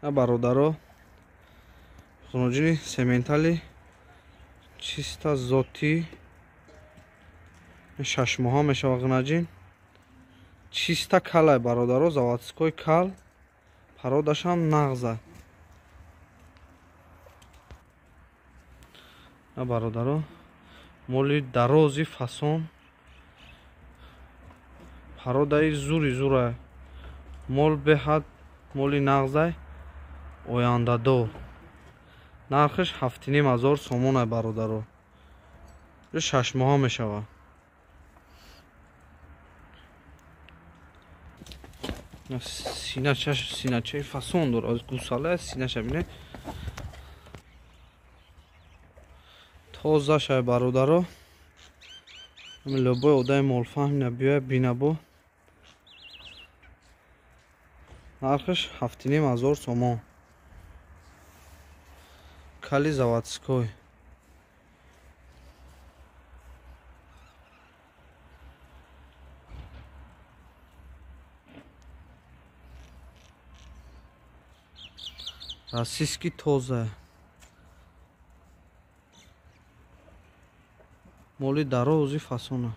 бародаро, хунуҷини сементали чиста зоти 6 моҳа мешавад. ғинаҷин чиста калай бародаро, заводской кал, пародашам нағза. бародаро, моли дарози фасон, пародаи зури зурай, мол беҳад, моли нағзай, ояндадор. нархиш 7500 сомон ай бародаро. 6 моҳа мешавад. синачаи фасон дор, аз гусала синаша бине. тоза шай бародаро. лобой одай молфаҳм набиёя бинабо. нархиш 7500 сомон. кали заводской. российский тоза. моли дарози фасона.